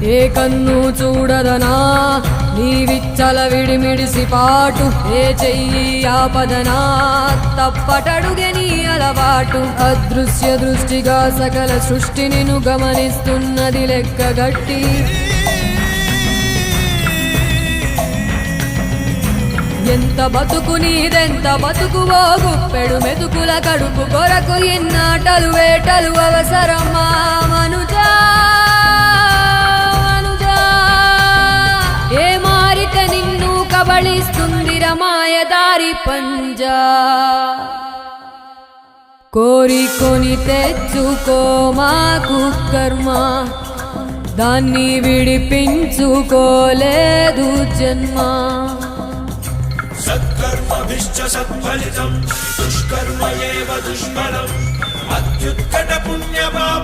ఏ కన్ను చూడదనా నీ విచ్చల విడిమిడిసి పాటు, ఏ చెయ్యి ఆపదనా తప్పటడుగే నీ అలవాటు. అదృశ్య దృష్టిగా సకల సృష్టిని ను గమనిస్తున్నది లెక్కగట్టి, ఎంత బతుకు నీదెంత బతుకువో గుప్పెడు మెతుకుల కడుపు కొరకు ఎన్నాటలు వేటలు అవసరమా మనుజా మనుజా. ఏ మారిత నిన్ను కబళిస్తుంది రమాయదారి పంజా. కోరికొని తెచ్చుకో మాకు కర్మ, దాన్ని విడిపించుకోలేదు జన్మ. సత్కర్మభిశ్చ సత్ఫలితం దుష్కర్మ ఏవ దుష్ఫలం. అత్యుత్కట పుణ్య పాప